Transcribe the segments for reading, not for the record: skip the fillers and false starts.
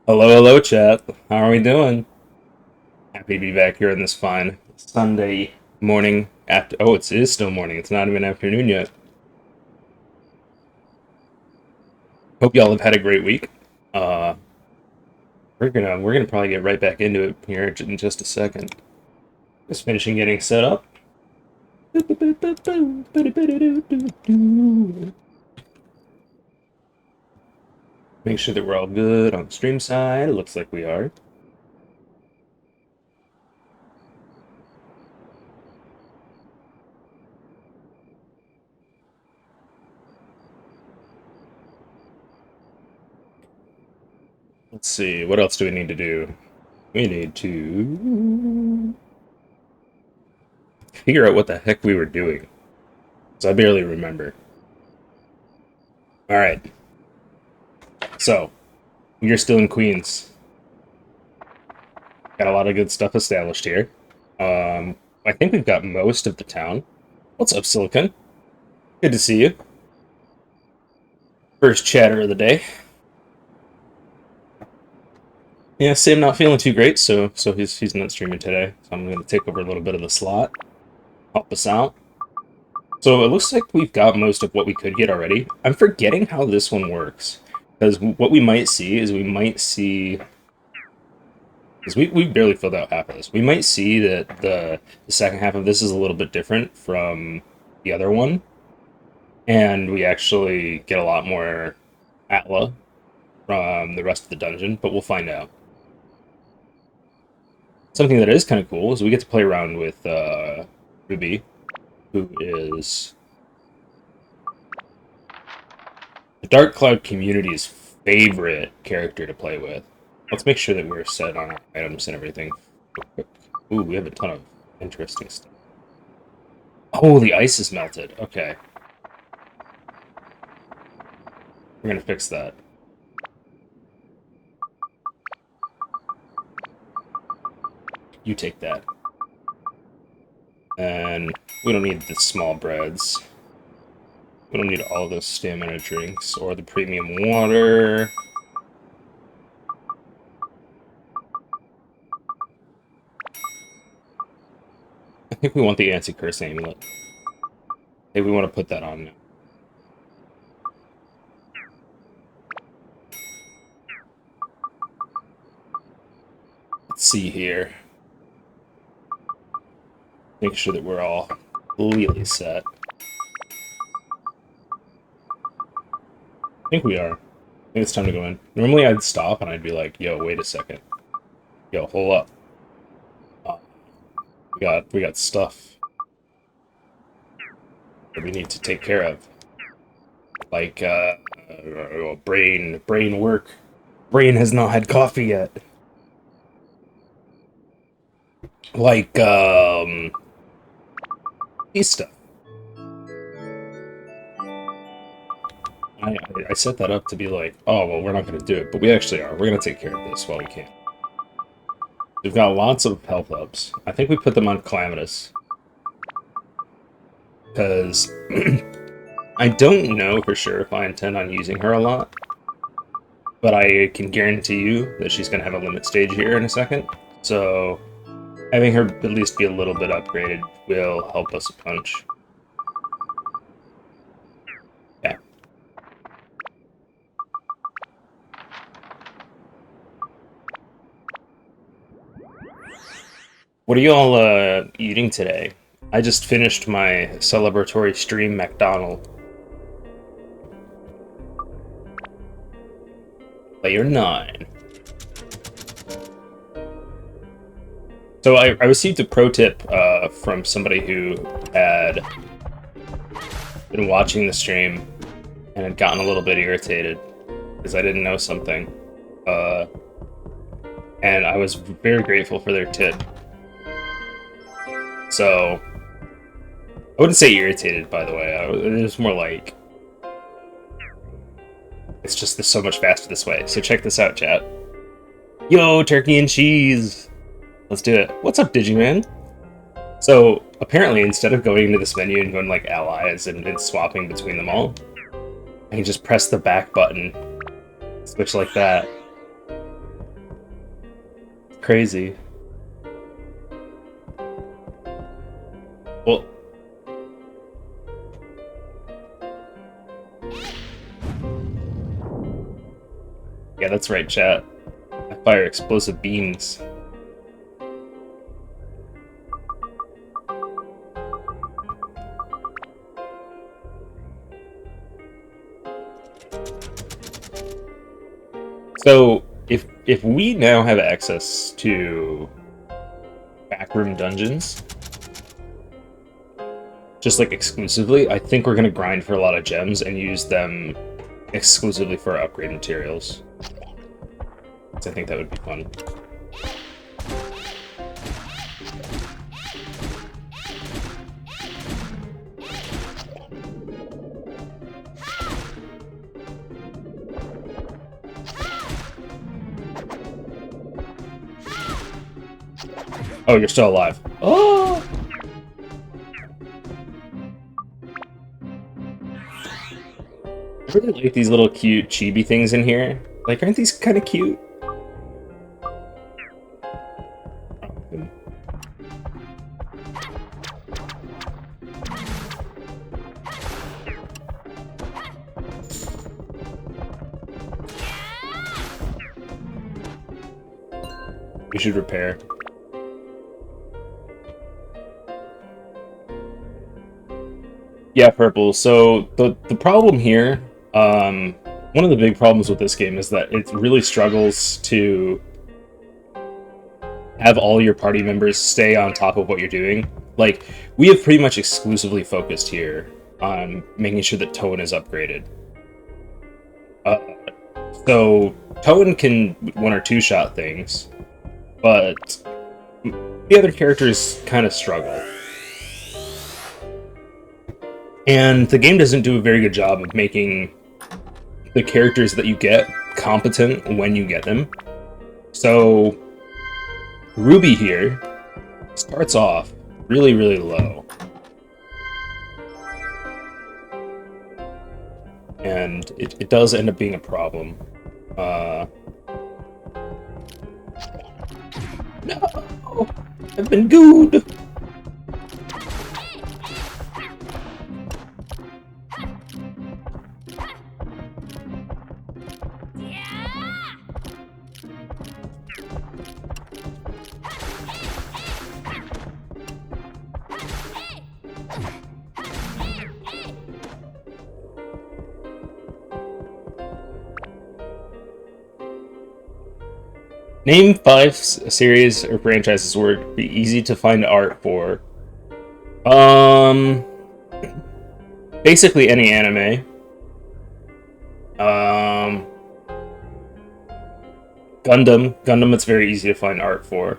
Hello, hello, chat. How are we doing? Happy to be back here on this fine Sunday morning. After it is still morning. It's not even afternoon yet. Hope y'all have had a great week. Uh, we're gonna probably get right back into it here in just a second. Just finishing getting set up. Make sure that we're all good on the stream side. It looks like we are. Let's see. What else do we need to do? We need to figure out what the heck we were doing. So I barely remember. All right. So, you're still in Queens. Got a lot of good stuff established here. I think we've got most of the town. What's up, Silicon? Good to see you. First chatter of the day. Yeah, Sam not feeling too great, so he's not streaming today. So I'm gonna take over a little bit of the slot, help us out. So it looks like we've got most of what we could get already. I'm forgetting how this one works. Because what we might see is because we barely filled out half of this. We might see that the second half of this is a little bit different from the other one, and we actually get a lot more Atla from the rest of the dungeon, but we'll find out. Something that is kind of cool is we get to play around with Ruby, who is the Dark Cloud community's favorite character to play with. Let's make sure that we're set on our items and everything. Ooh, we have a ton of interesting stuff. Oh, the ice is melted. Okay. We're gonna fix that. You take that. And we don't need the small breads. We don't need all those stamina drinks or the premium water. I think we want the anti-curse amulet. Hey, we want to put that on now. Let's see here. Make sure that we're all completely set. I think we are. I think it's time to go in. Normally I'd stop and I'd be like, yo, wait a second. Yo, hold up. Uh, we got stuff that we need to take care of. Like brain work. Brain has not had coffee yet. Like these stuff. I set that up to be like, oh well, we're not going to do it, but we actually are. We're going to take care of this while we can. We've got lots of health ups. I think we put them on Calamitous because I don't know for sure if I intend on using her a lot, but I can guarantee you that she's going to have a limit stage here in a second. So having her at least be a little bit upgraded will help us a bunch. Yeah. What are you all eating today? I just finished my celebratory stream McDonald. Layer 9. So I received a pro tip from somebody who had been watching the stream and had gotten a little bit irritated because I didn't know something. And I was very grateful for their tip. So, I wouldn't say irritated, by the way. It was more like, it's just so much faster this way. So check this out, chat. Yo, turkey and cheese! Let's do it. What's up, Digiman? So, apparently, instead of going into this menu and going like allies and swapping between them all, I can just press the back button, switch like that, Crazy. Well, yeah, that's right, chat. I fire explosive beams. So if we now have access to backroom dungeons, just like exclusively, I think we're gonna grind for a lot of gems and use them exclusively for upgrade materials. So I think that would be fun. Oh, you're still alive. Oh! I really like these little cute chibi things in here. Like, aren't these kind of cute? We should repair. Yeah, Purple. So the problem here, one of the big problems with this game is that it really struggles to have all your party members stay on top of what you're doing. Like, we have pretty much exclusively focused here on making sure that Toan is upgraded. So Toan can one or two shot things, but the other characters kind of struggle. And the game doesn't do a very good job of making the characters that you get competent when you get them. So Ruby here starts off really, really low. And it does end up being a problem. No! I've been gooed! Name 5 series or franchises where it'd be easy to find art for. Basically any anime. Gundam, it's very easy to find art for.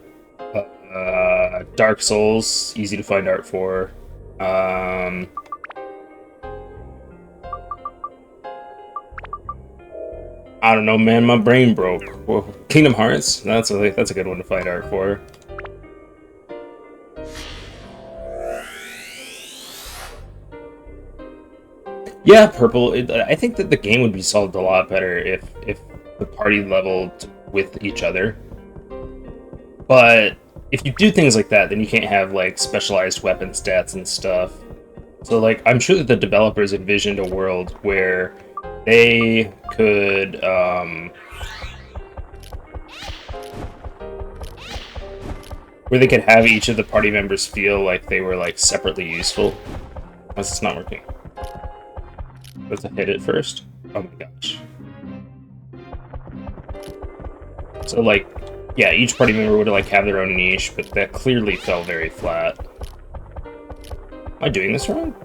Dark Souls, easy to find art for. I don't know, man. My brain broke. Well, Kingdom Hearts. That's a good one to find art for. Yeah, Purple. I think that the game would be solved a lot better if the party leveled with each other. But if you do things like that, then you can't have like specialized weapon stats and stuff. So like, I'm sure that the developers envisioned a world where they could have each of the party members feel like they were like separately useful. Unless it's not working. Let's hit it first. Oh my gosh. So like, yeah, each party member would like have their own niche, but that clearly fell very flat. Am I doing this wrong?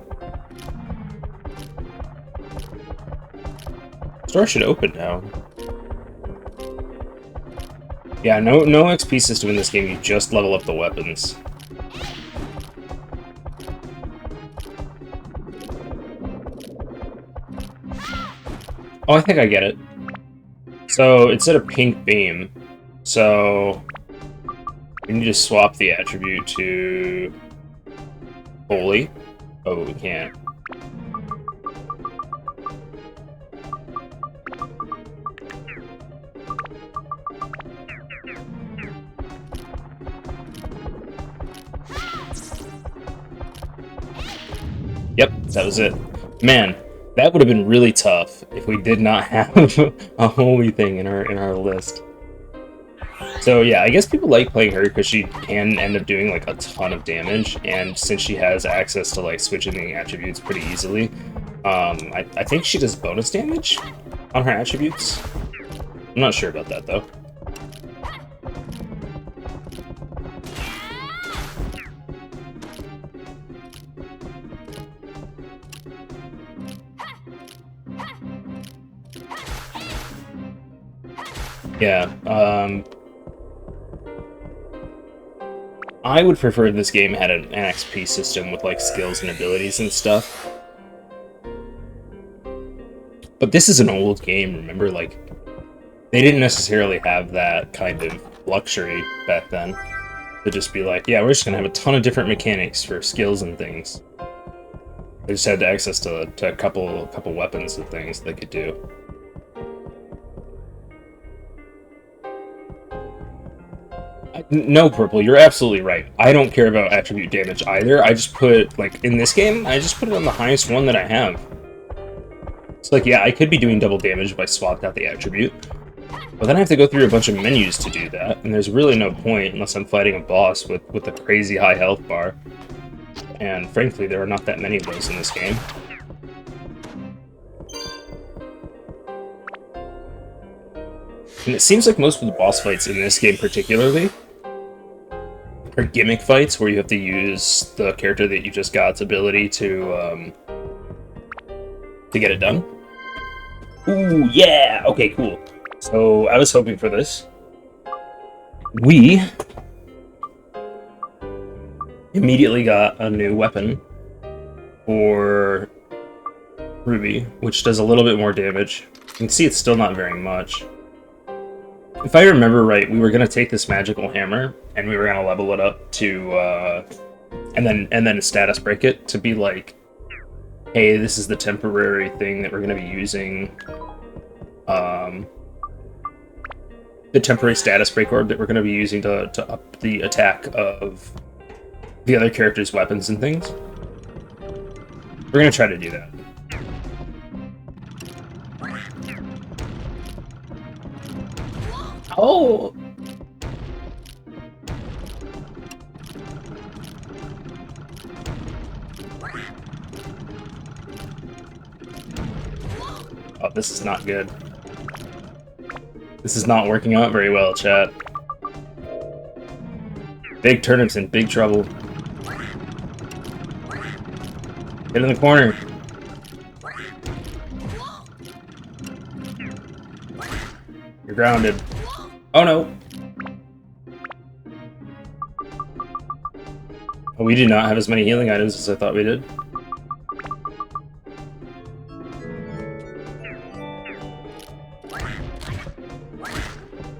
Store should open now. Yeah, no XP system in this game, you just level up the weapons. Oh, I think I get it. So, instead of pink beam, so we need to swap the attribute to holy. Oh, we can't. Yep, that was it. Man, that would have been really tough if we did not have a holy thing in our list. So yeah, I guess people like playing her because she can end up doing like a ton of damage, and since she has access to like switching the attributes pretty easily, I think she does bonus damage on her attributes. I'm not sure about that though. Yeah, I would prefer this game had an XP system with like skills and abilities and stuff. But this is an old game, remember? Like, they didn't necessarily have that kind of luxury back then. To just be like, yeah, we're just gonna have a ton of different mechanics for skills and things. They just had access to a couple weapons and things they could do. No, Purple, you're absolutely right. I don't care about attribute damage either. I just put, like, in this game, I just put it on the highest one that I have. It's like, yeah, I could be doing double damage if I swapped out the attribute, but then I have to go through a bunch of menus to do that, and there's really no point unless I'm fighting a boss with a crazy high health bar. And frankly, there are not that many of those in this game. And it seems like most of the boss fights in this game particularly are gimmick fights where you have to use the character that you just got's ability to get it done. Ooh, yeah! Okay, cool. So, I was hoping for this. We immediately got a new weapon for Ruby, which does a little bit more damage. You can see it's still not very much. If I remember right, we were going to take this magical hammer, and we were going to level it up to, and then status break it to be like, hey, this is the temporary thing that we're going to be using, the temporary status break orb that we're going to be using to up the attack of the other characters' weapons and things. We're going to try to do that. Oh! Oh, this is not good. This is not working out very well, chat. Big Turnip's in big trouble. Get in the corner. You're grounded. Oh no! Oh, we do not have as many healing items as I thought we did.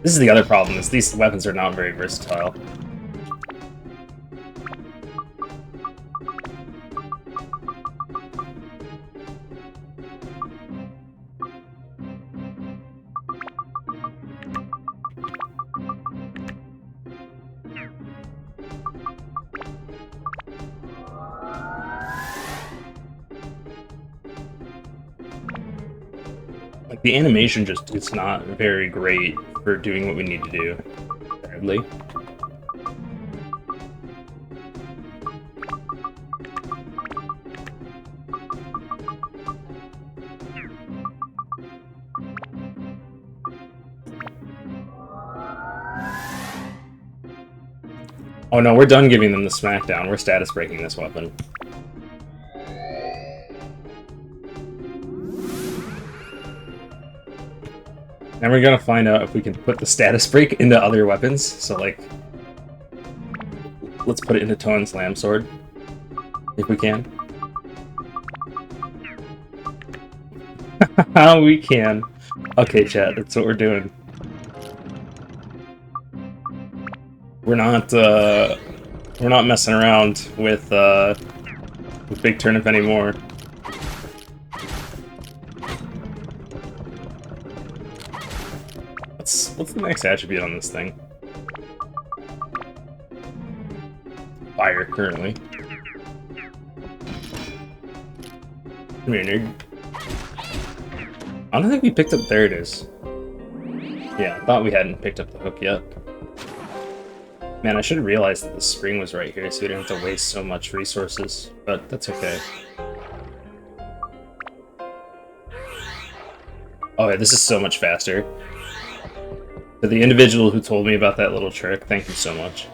This is the other problem, is these weapons are not very versatile. Like, the animation just, it's not very great for doing what we need to do, sadly. Oh no, we're done giving them the smackdown. We're status breaking this weapon. Now we're gonna find out if we can put the status break into other weapons. So, like, let's put it into Toe and Slam Sword, if we can. We can. Okay, chat, that's what we're doing. We're not messing around with Big Turnip anymore. What's the next attribute on this thing? Fire, currently. Come here, nerd. I don't think we picked up... There it is. Yeah, I thought we hadn't picked up the hook yet. Man, I should have realized that the spring was right here so we didn't have to waste so much resources. But that's okay. Oh, yeah, this is so much faster. To the individual who told me about that little trick, thank you so much.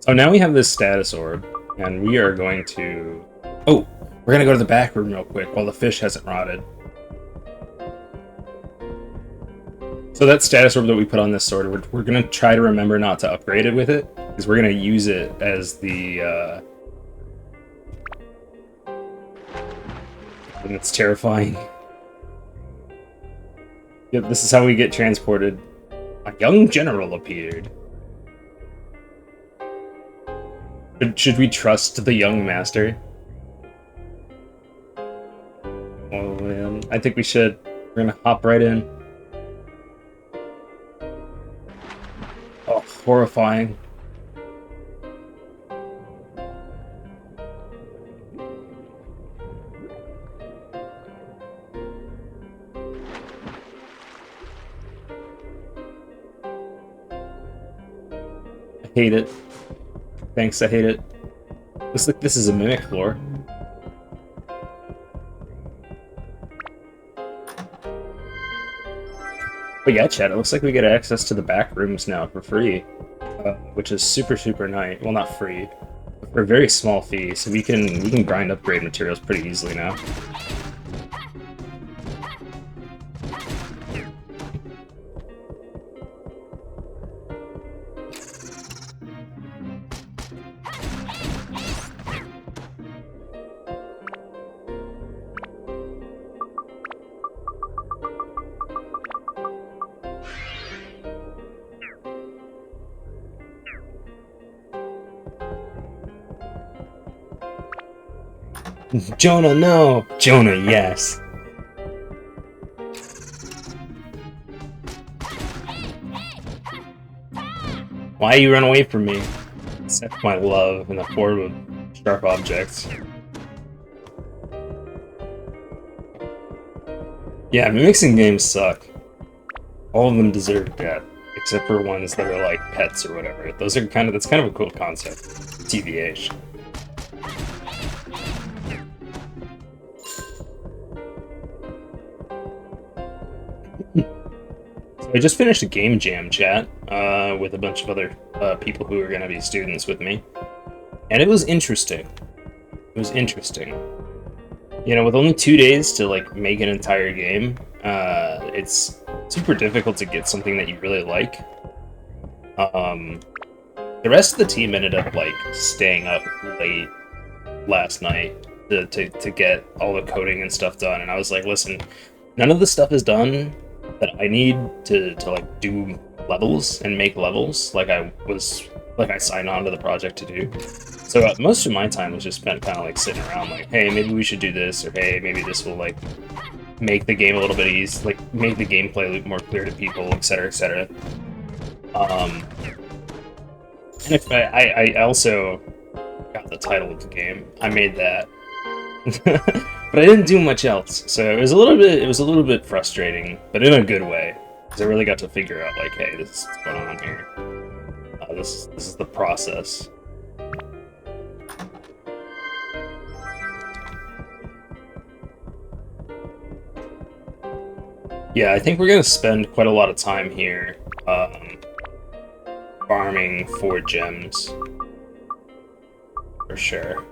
So now we have this status orb, and we are going to... Oh, we're gonna go to the back room real quick while the fish hasn't rotted. So that status orb that we put on this sword, we're gonna try to remember not to upgrade it with it, because we're gonna use it as the, and it's terrifying. Yep, this is how we get transported. A young general appeared. Should we trust the young master? Oh man, I think we should. We're gonna hop right in. Oh, horrifying. I hate it. Thanks, I hate it. Looks like this is a mimic floor. But yeah, chat, it looks like we get access to the back rooms now for free. Which is super, super nice. Well, not free, but for a very small fee, so we can grind upgrade materials pretty easily now. Jonah, no! Jonah, yes! Why you run away from me? Accept my love in the form of sharp objects. Yeah, mixing games suck. All of them deserve death, except for ones that are like pets or whatever. Those are that's kind of a cool concept. TBH. I just finished a game jam chat with a bunch of other people who are going to be students with me, and it was interesting. It was interesting. You know, with only 2 days to like make an entire game, it's super difficult to get something that you really like. The rest of the team ended up like staying up late last night to get all the coding and stuff done, and I was like, listen, none of the stuff is done that I need to like do levels and make levels like I signed on to the project to do. So most of my time was just spent kind of like sitting around like, hey, maybe we should do this, or hey, maybe this will like make the game a little bit easy, like make the gameplay more clear to people, etc., etc. And if I also got the title of the game, I made that. But I didn't do much else, so it was a little bit frustrating, but in a good way, because I really got to figure out like, hey, this is what's going on here. This is the process. Yeah, I think we're gonna spend quite a lot of time here, farming for gems, for sure.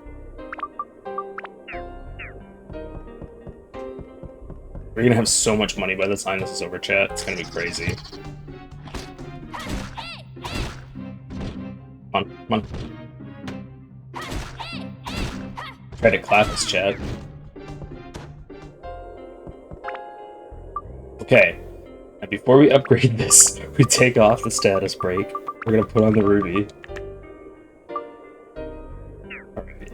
We're gonna have so much money by the time this is over, chat. It's gonna be crazy. Come on, come on. Try to clap us, chat. Okay. And before we upgrade this, we take off the status break. We're gonna put on the ruby. Alright.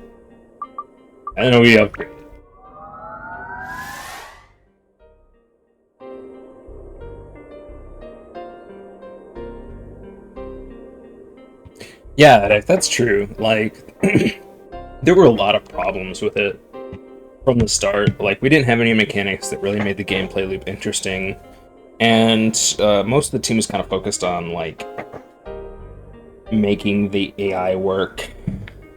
And then we upgrade. Yeah, that's true. Like, there were a lot of problems with it from the start. Like, we didn't have any mechanics that really made the gameplay loop interesting, and most of the team was kind of focused on like making the AI work,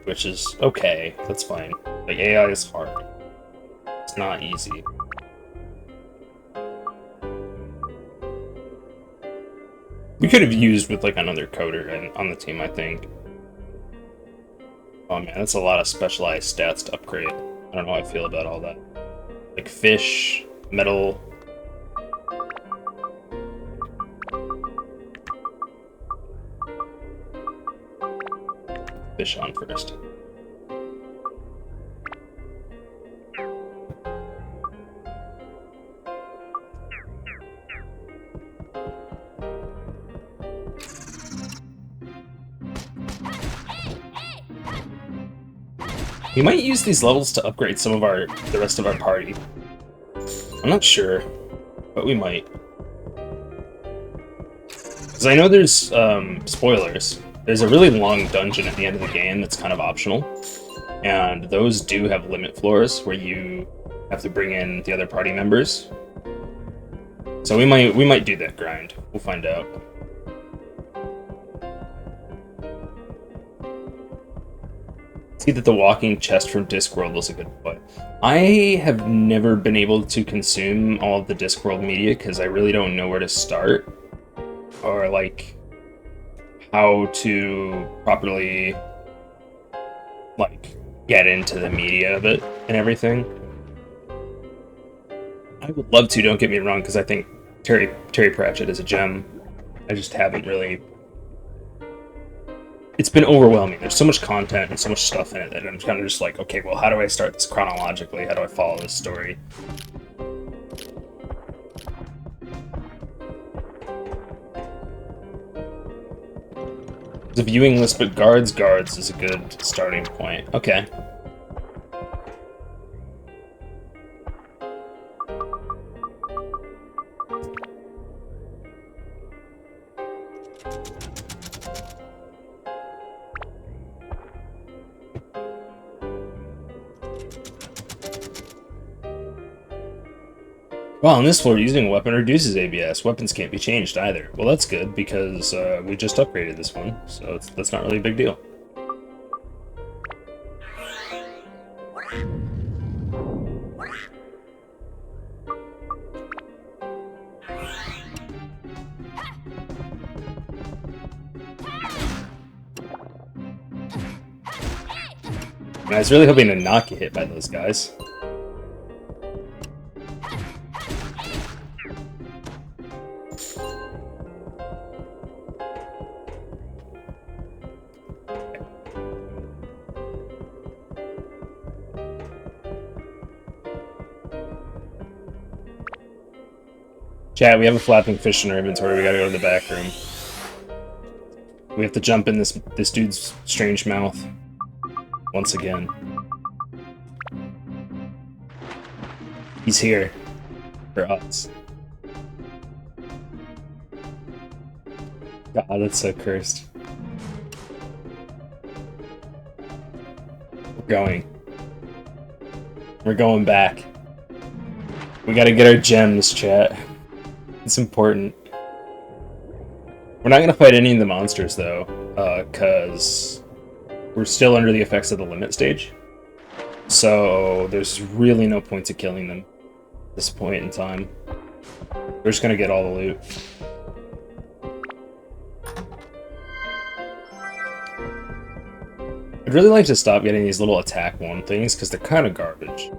which is okay. That's fine. Like, AI is hard. It's not easy. We could have used with like another coder on the team, I think. Oh man, that's a lot of specialized stats to upgrade. I don't know how I feel about all that. Like fish, metal. Fish on first. We might use these levels to upgrade some of the rest of our party. I'm not sure, but we might. Because I know there's, spoilers. There's a really long dungeon at the end of the game that's kind of optional. And those do have limit floors where you have to bring in the other party members. So we might do that grind. We'll find out. See that the walking chest from Discworld was a good play. I have never been able to consume all of the Discworld media because I really don't know where to start. Or like how to properly like get into the media of it and everything. I would love to, don't get me wrong, because I think Terry Pratchett is a gem. I just haven't really. It's been overwhelming. There's so much content and so much stuff in it that I'm kind of just like, okay, well, how do I start this chronologically? How do I follow this story? The viewing list, but guards is a good starting point. Okay. Well, on this floor, using a weapon reduces ABS. Weapons can't be changed either. Well, that's good, because we just upgraded this one, so that's not really a big deal. And I was really hoping to not get hit by those guys. Chat, we have a flapping fish in our inventory. We gotta go to the back room. We have to jump in this dude's strange mouth. Once again. He's here. For us. God, that's so cursed. We're going. We're going back. We gotta get our gems, chat. It's important. We're not gonna fight any of the monsters, though, because we're still under the effects of the limit stage. So there's really no point to killing them at this point in time. We're just gonna get all the loot. I'd really like to stop getting these little attack one things, because they're kind of garbage.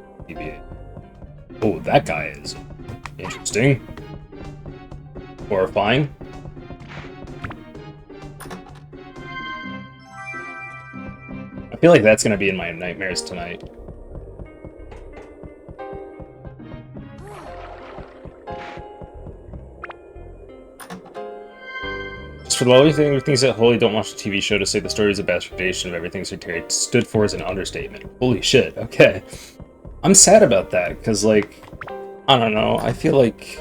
Oh, that guy is interesting. Horrifying. I feel like that's going to be in my nightmares tonight. Just for the only things that Holy don't watch the TV show to say the story is a bastardization of everything Sir Terry stood for is an understatement. Holy shit, okay. I'm sad about that, because, like, I don't know, I feel like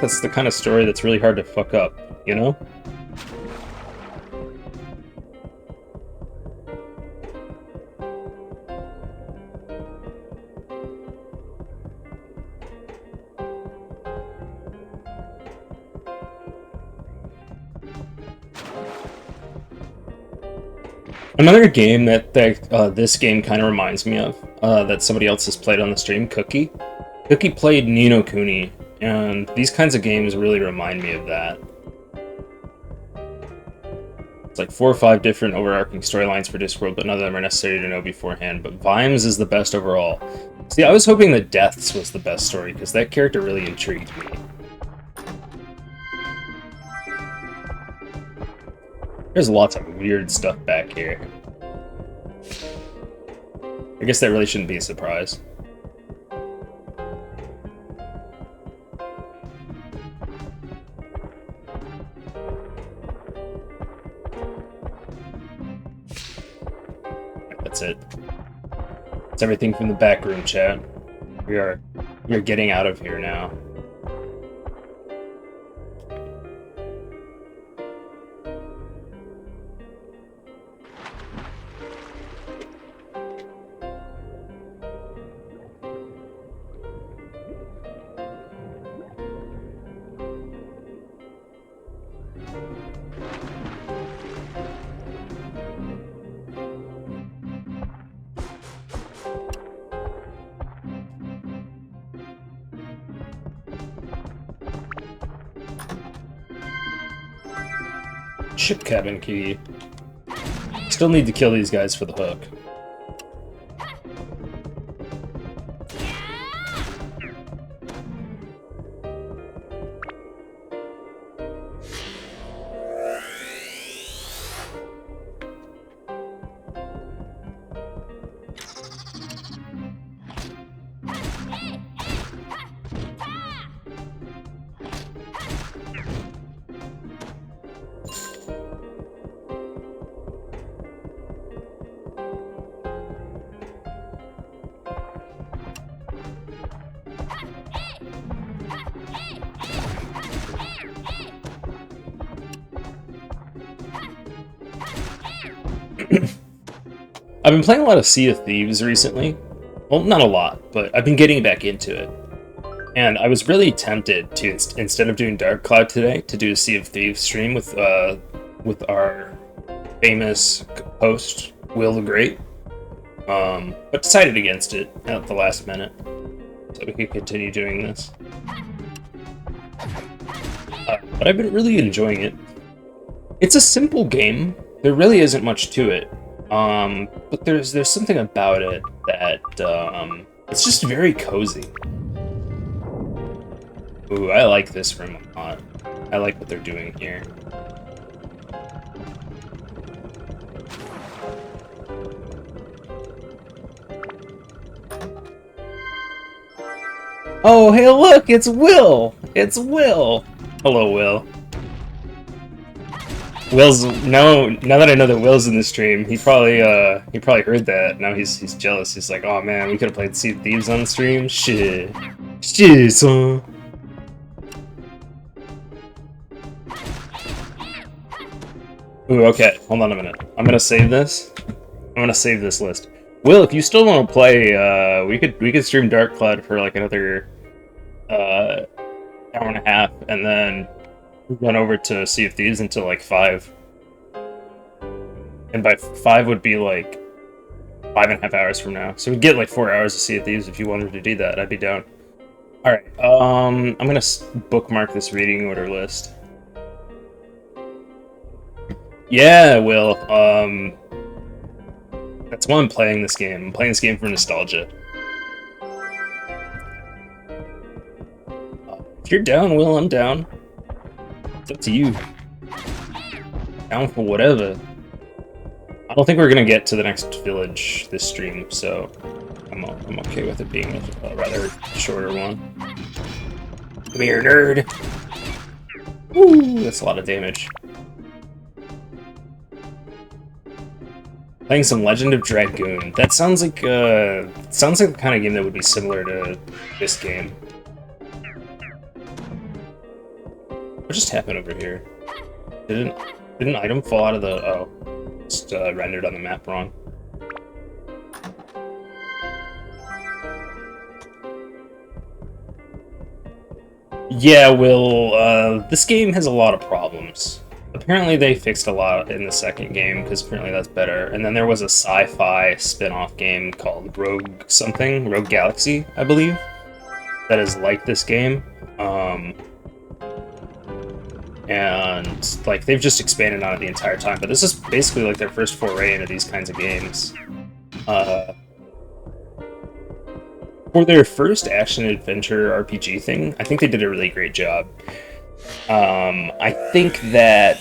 that's the kind of story that's really hard to fuck up, you know? Another game that this game kind of reminds me of, that somebody else has played on the stream, Cookie. Cookie played Ni no Kuni, and these kinds of games really remind me of that. It's like 4 or 5 different overarching storylines for Discworld, but none of them are necessary to know beforehand. But Vimes is the best overall. See, I was hoping that Deaths was the best story, because that character really intrigued me. There's lots of weird stuff back here. I guess that really shouldn't be a surprise. That's it. It's everything from the back room, chat. You're getting out of here now. Ship cabin key. Still need to kill these guys for the hook. I've been playing a lot of Sea of Thieves recently. Well, not a lot, but I've been getting back into it. And I was really tempted to, instead of doing Dark Cloud today, to do a Sea of Thieves stream with our famous host, Will the Great. But decided against it at the last minute, so we could continue doing this. But I've been really enjoying it. It's a simple game. There really isn't much to it. But there's something about it that it's just very cozy. Ooh, I like this room a lot. I like what they're doing here. Oh, hey, look, it's Will! It's Will! Hello, Will. Will's now that I know that Will's in the stream, he probably heard that. Now he's jealous. He's like, oh man, we could have played Sea of Thieves on the stream. Shit, son. Ooh, okay. Hold on a minute. I'm gonna save this. I'm gonna save this list. Will, if you still want to play, we could stream Dark Cloud for like another hour and a half, and then run over to Sea of Thieves until like 5. And by 5 would be like 5.5 hours from now. So we'd get like 4 hours of Sea of Thieves if you wanted to do that. I'd be down. Alright, I'm gonna bookmark this reading order list. Yeah, Will, that's why I'm playing this game. I'm playing this game for nostalgia. If you're down, Will, I'm down. It's up to you. Down for whatever. I don't think we're gonna get to the next village this stream, so I'm okay with it being a rather shorter one. Come here, nerd! Woo! That's a lot of damage. Playing some Legend of Dragoon. That sounds like the kind of game that would be similar to this game. What just happened over here? Did an item fall out of the... Oh. Just rendered on the map wrong. Yeah, Will, this game has a lot of problems. apparently they fixed a lot in the second game, because apparently that's better. And then there was a sci-fi spin-off game called Rogue something, Rogue Galaxy, I believe, that is like this game. And like they've just expanded on it the entire time, but this is basically like their first foray into these kinds of games. For their first action-adventure RPG thing, I think they did a really great job. I think that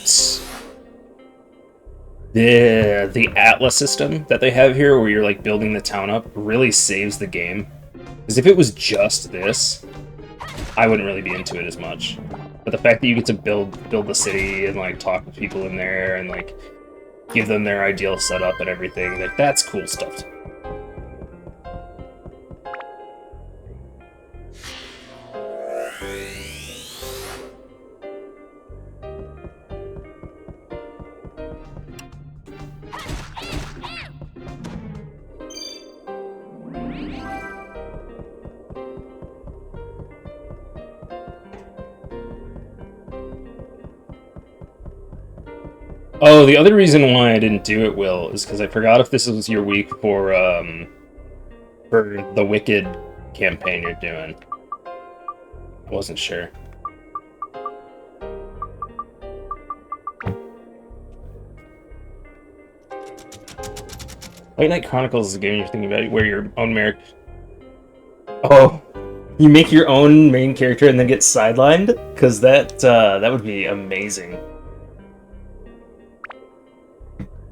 the Atlas system that they have here, where you're like building the town up, really saves the game. Because if it was just this, I wouldn't really be into it as much. But the fact that you get to build the city and like talk to people in there and like give them their ideal setup and everything, like that's cool stuff. Oh, the other reason why I didn't do it, Will, is because I forgot if this was your week for the Wicked campaign you're doing. I wasn't sure. Late Night Chronicles is a game you're thinking about where your own Merrick. Oh, you make your own main character and then get sidelined? Because that would be amazing.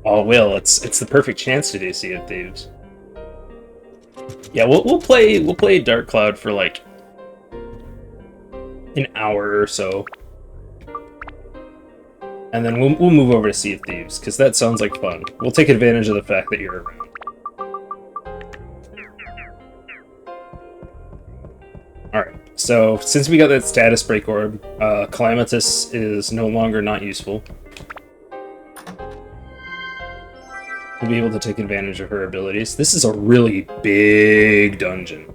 Oh, Will, it's the perfect chance to do Sea of Thieves. Yeah, we'll play Dark Cloud for like an hour or so, and then we'll move over to Sea of Thieves because that sounds like fun. We'll take advantage of the fact that you're around. All right. So since we got that status break orb, Calamitous is no longer not useful. We'll be able to take advantage of her abilities. This is a really big dungeon.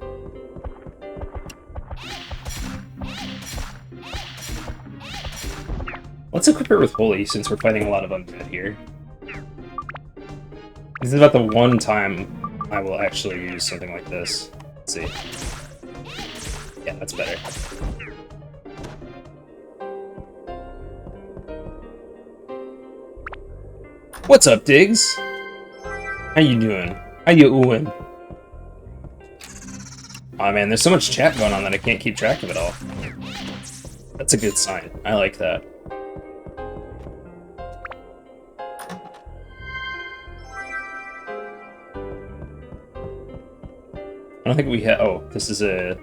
Let's equip her with Holy, since we're fighting a lot of undead here. This is about the one time I will actually use something like this. Let's see. Yeah, that's better. What's up, Diggs? How you doing? How you oohing? Aw, man, there's so much chat going on that I can't keep track of it all. That's a good sign. I like that. I don't think we have... Oh, this is a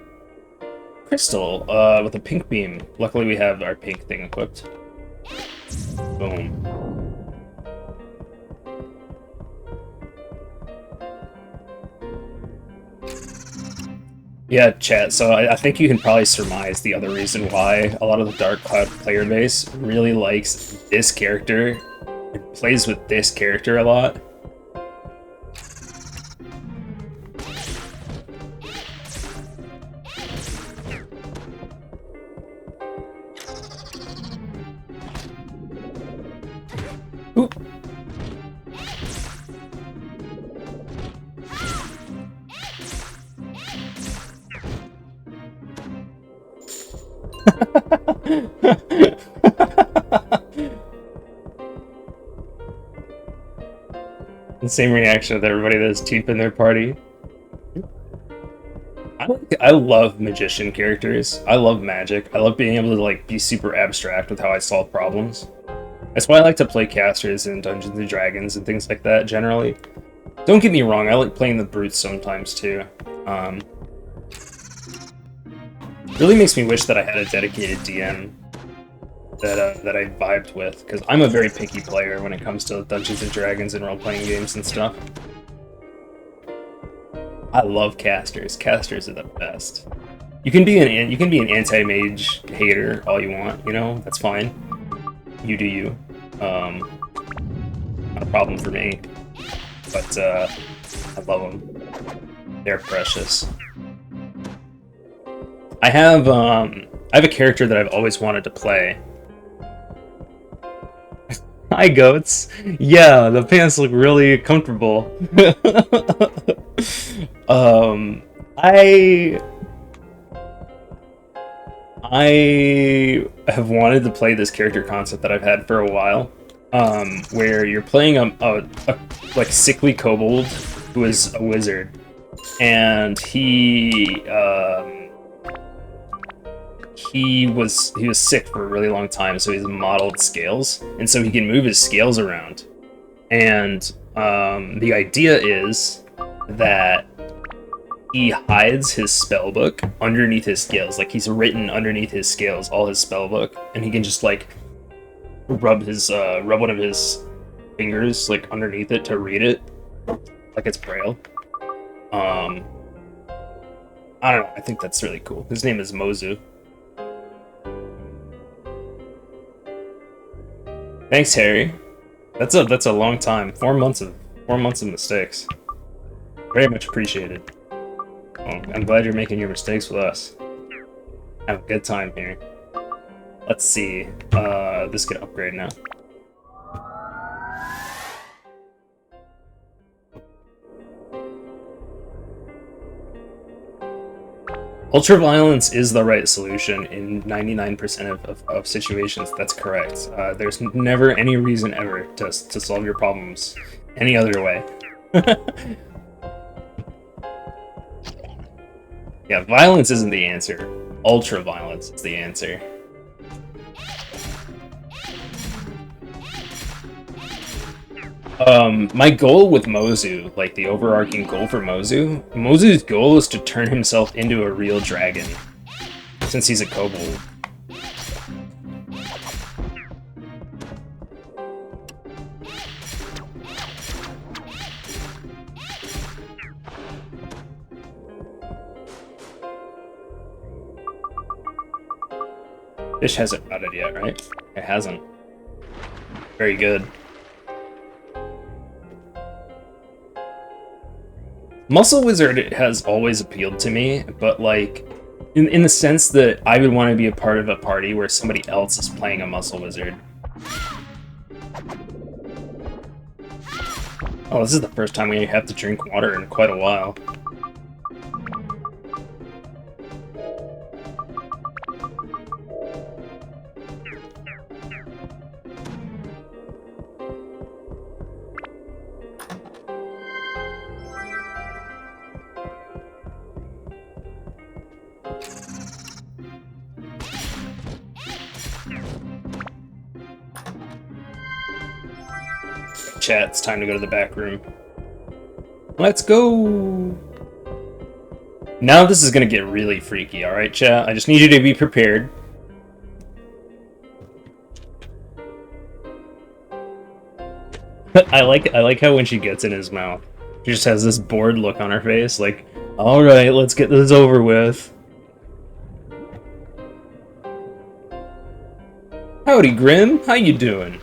crystal with a pink beam. Luckily, we have our pink thing equipped. Boom. Yeah, chat, so I think you can probably surmise the other reason why a lot of the Dark Cloud player base really likes this character and plays with this character a lot. Oop. The same reaction with everybody that's Teep in their party. I love magician characters. I love magic. I love being able to like be super abstract with how I solve problems. That's why I like to play casters in Dungeons and Dragons and things like that generally. Don't get me wrong, I like playing the brutes sometimes too. Really makes me wish that I had a dedicated DM that I vibed with, because I'm a very picky player when it comes to Dungeons and Dragons and role-playing games and stuff. I love casters. Casters are the best. You can be an anti-mage hater all you want, you know, that's fine. You do you. Not a problem for me. But I love them. They're precious. I have a character that I've always wanted to play. Hi, goats. Yeah, the pants look really comfortable. um, I I have wanted to play this character concept that I've had for a while, where you're playing a like sickly kobold who is a wizard, and he was sick for a really long time, so he's modeled scales, and so he can move his scales around. And the idea is that he hides his spell book underneath his scales. Like he's written underneath his scales all his spell book, and he can just like rub one of his fingers like underneath it to read it, like it's braille. Um, I don't know. I think that's really cool. His name is Mozu. Thanks, Harry. That's a long time. 4 months of mistakes. Very much appreciated. Well, I'm glad you're making your mistakes with us. Have a good time here. Let's see. This could upgrade now. Ultraviolence is the right solution in 99% of situations. That's correct. There's never any reason ever to solve your problems any other way. Yeah, violence isn't the answer. Ultra-violence is the answer. My goal with Mozu, like the overarching goal for Mozu's goal is to turn himself into a real dragon, since he's a kobold. Fish hasn't routed yet, right? It hasn't. Very good. Muscle Wizard has always appealed to me, but like, in the sense that I would want to be a part of a party where somebody else is playing a Muscle Wizard. Oh, this is the first time we have to drink water in quite a while. Chat, it's time to go to the back room. Let's go! Now this is gonna get really freaky, alright, chat? I just need you to be prepared. I like how when she gets in his mouth, she just has this bored look on her face, like, alright, let's get this over with. Howdy, Grim. How you doing?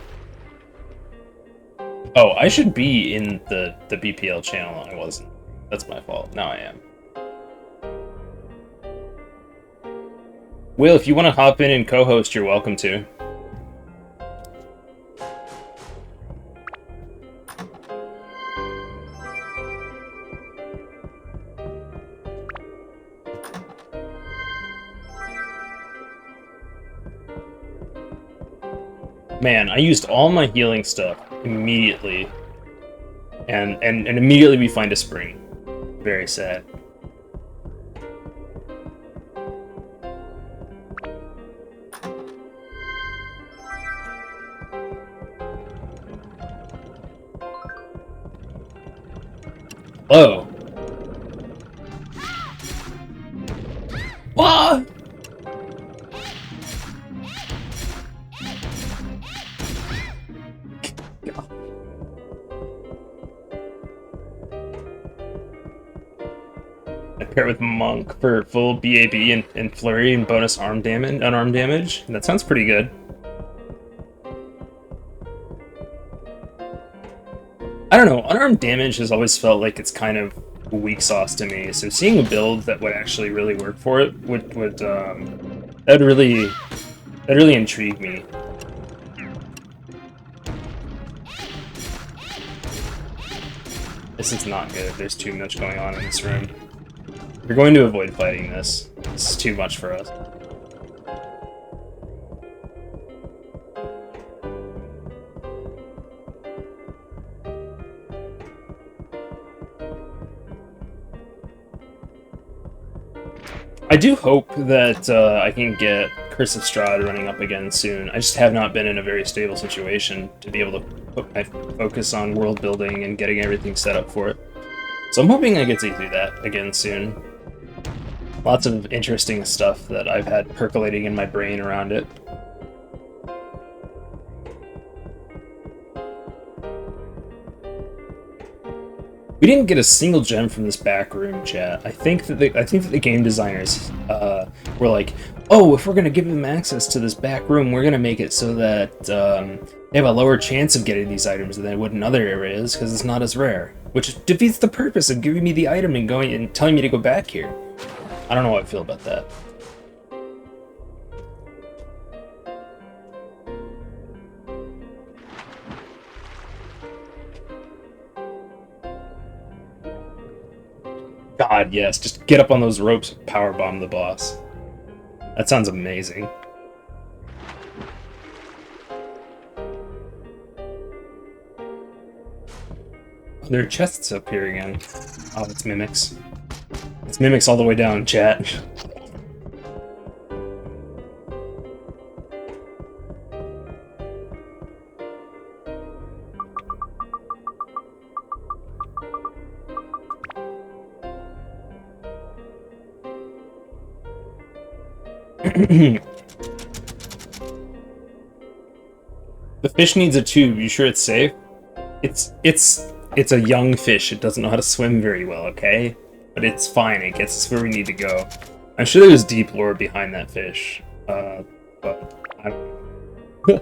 Oh, I should be in the BPL channel. I wasn't. That's my fault. Now I am. Will, if you want to hop in and co-host, you're welcome to. Man, I used all my healing stuff immediately. And immediately we find a spring. Very sad. Whoa. Ah! Pair with Monk for full BAB and Flurry and bonus unarmed damage. That sounds pretty good. I don't know, unarmed damage has always felt like it's kind of weak sauce to me, so seeing a build that would actually really work for it that'd really intrigue me. This is not good. There's too much going on in this room. We're going to avoid fighting this. This is too much for us. I do hope that I can get Curse of Strahd running up again soon. I just have not been in a very stable situation to be able to put my focus on world building and getting everything set up for it. So I'm hoping I get to do that again soon. Lots of interesting stuff that I've had percolating in my brain around it. We didn't get a single gem from this back room, chat. I think that the game designers were like, oh, if we're gonna give them access to this back room, we're gonna make it so that they have a lower chance of getting these items than they would in other areas because it's not as rare, which defeats the purpose of giving me the item and going and telling me to go back here. I don't know how I feel about that. God, yes. Just get up on those ropes, powerbomb the boss. That sounds amazing. Oh, there are chests up here again. Oh, it's mimics. It's mimics all the way down, chat. The fish needs a tube. You sure it's safe? It's a young fish. It doesn't know how to swim very well, okay? But it's fine. It gets us where we need to go. I'm sure there's deep lore behind that fish. But I don't know.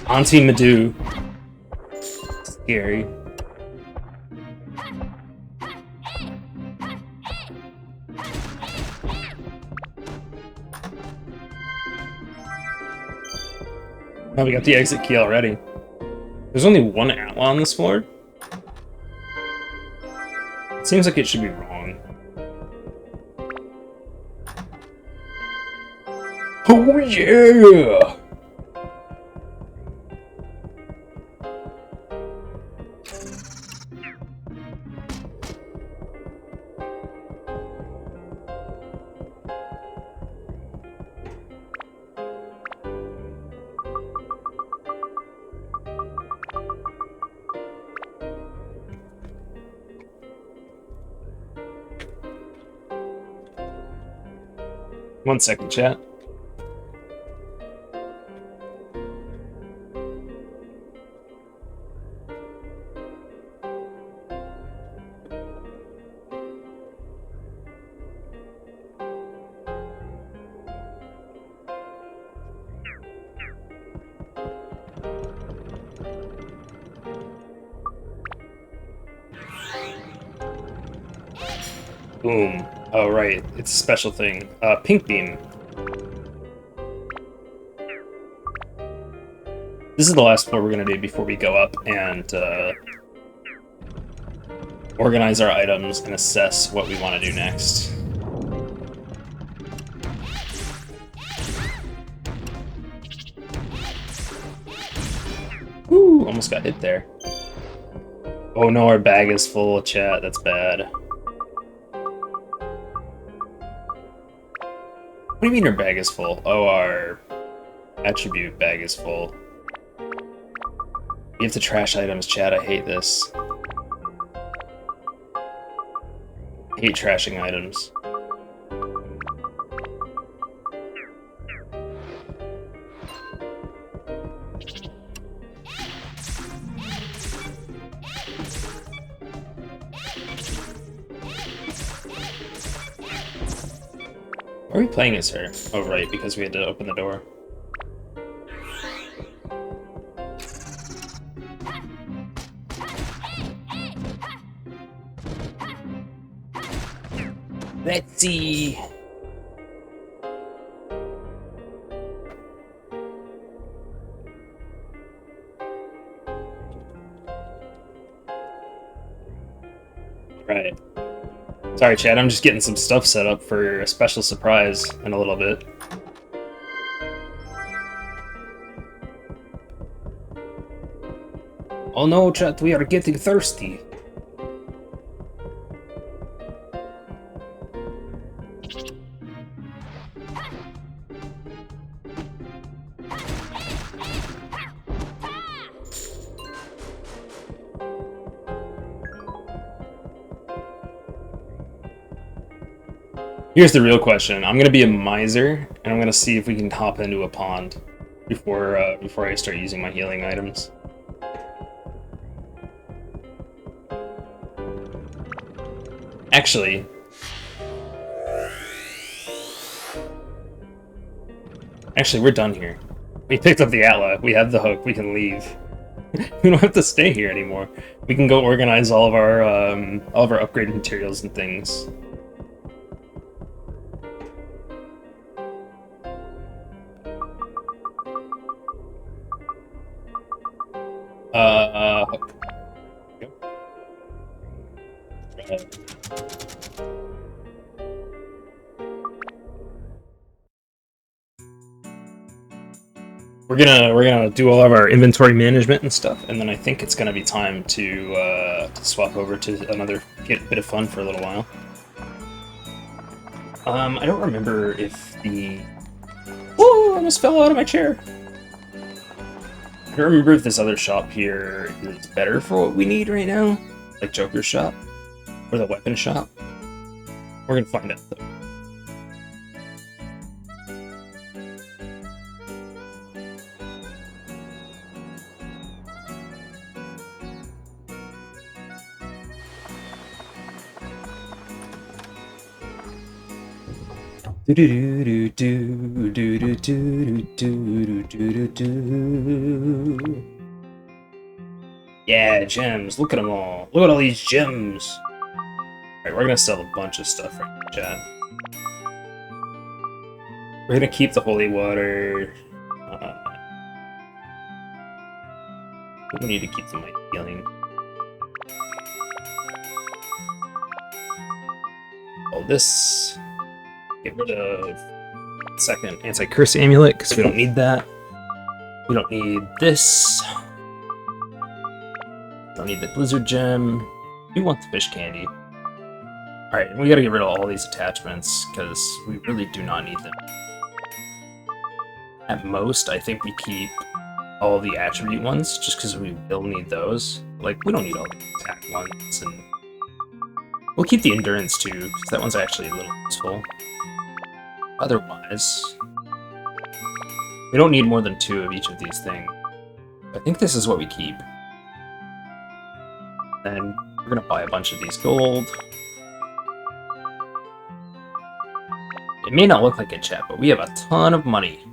Auntie Madou. Scary. Oh, we got the exit key already. There's only one outlaw on this floor? It seems like it should be wrong. Oh yeah! One second, chat. Boom. Oh, right. It's a special thing. Pink Beam. This is the last floor we're going to do before we go up and organize our items and assess what we want to do next. Woo! Almost got hit there. Oh no, our bag is full, chat. That's bad. What do you mean our bag is full? Oh, our attribute bag is full. You have to trash items, chat. I hate this. I hate trashing items. Why are we playing as her? Oh, right, because we had to open the door. Let's see. Sorry, Chad, I'm just getting some stuff set up for a special surprise in a little bit. Oh no, Chad, we are getting thirsty. Here's the real question. I'm gonna be a miser, and I'm gonna see if we can hop into a pond before I start using my healing items. Actually, we're done here. We picked up the Atla. We have the hook. We can leave. We don't have to stay here anymore. We can go organize all of our upgraded materials and things. Hook. We're gonna do all of our inventory management and stuff, and then I think it's gonna be time to swap over to another bit of fun for a little while. I don't remember if the... Whoa! I almost fell out of my chair! I don't remember if this other shop here is better for what we need right now, like Joker's shop, or the weapon shop. We're gonna find out, though. Yeah, gems. Look at them all. Look at all these gems. Alright, we're gonna sell a bunch of stuff right now, chat. We're gonna keep the holy water. We need to keep the might healing. All this. Get rid of second anti-curse amulet because we don't need that. We don't need this. Don't need the blizzard gem. We want the fish candy. Alright, we gotta get rid of all these attachments because we really do not need them. At most, I think we keep all the attribute ones just because we will need those. Like, we don't need all the attack ones, and we'll keep the endurance too because that one's actually a little useful. Otherwise, we don't need more than 2 of each of these things. I think this is what we keep. Then we're gonna buy a bunch of these gold. It may not look like it, chat, but we have a ton of money.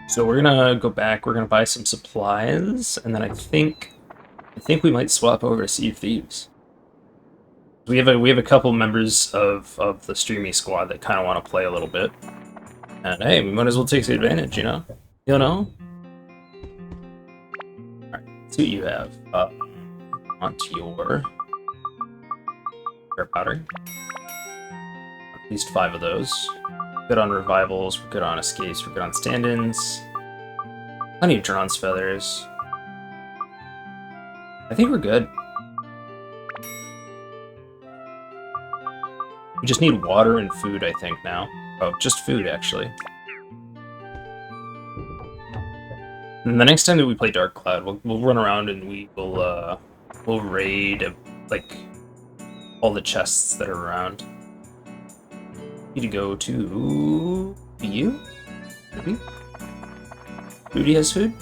So we're gonna go back, we're gonna buy some supplies, and then I think we might swap over to Sea of Thieves. We have a couple members of the Streamy squad that kind of want to play a little bit. And hey, we might as well take advantage, you know? You know? Alright, let's see what you have. Want your powder. At least 5 of those. Good on revivals, we're good on escapes, we're good on stand-ins. Plenty of Drown's feathers. I think we're good. We just need water and food, I think, now. Oh, just food, actually. And the next time that we play Dark Cloud, we'll run around and we'll raid, like, all the chests that are around. Need to go to you? Maybe? Rudy has food?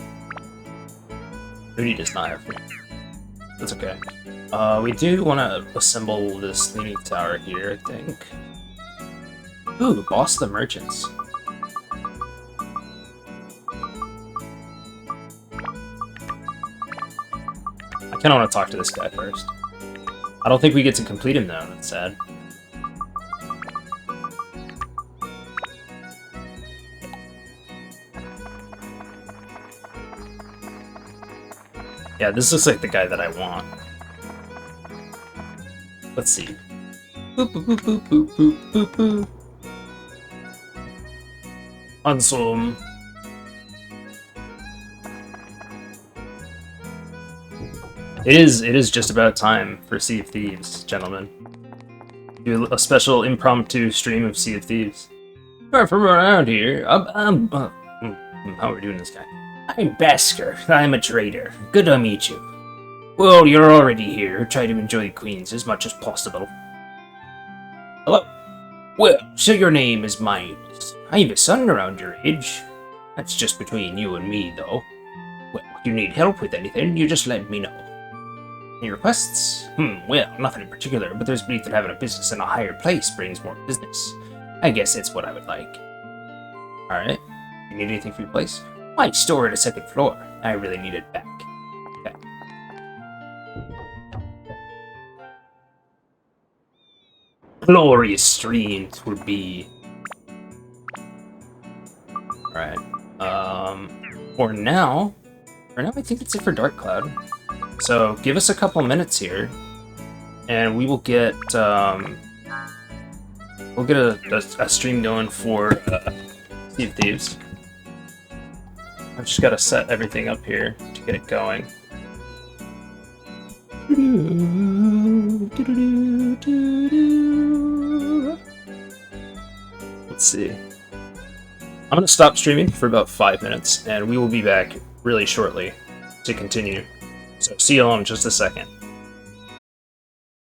Rudy does not have food. That's okay. We do want to assemble this leaning tower here, I think. Ooh, boss the merchants. I kind of want to talk to this guy first. I don't think we get to complete him though, that's sad. Yeah, this looks like the guy that I want. Let's see. Boop, boop, boop, boop, boop, boop, boop, boop. Awesome. It is just about time for Sea of Thieves, gentlemen. Do a special impromptu stream of Sea of Thieves. From around here, how are we doing this guy? I'm Basker. I'm a trader. Good to meet you. Well, you're already here. Try to enjoy Queens as much as possible. Hello. Well, so your name is Miles. I have a son around your age. That's just between you and me, though. Well, if you need help with anything, you just let me know. Any requests? Well, nothing in particular, but there's belief that having a business in a higher place brings more business. I guess that's what I would like. Alright. You need anything for your place? My store at a second floor. I really need it back. Okay. Glorious streams would be. Alright. For now I think that's it for Dark Cloud. So give us a couple minutes here, and we will get a stream going for Sea of Thieves. I've just got to set everything up here to get it going. Let's see. I'm going to stop streaming for about 5 minutes, and we will be back really shortly to continue. So see you all in just a second.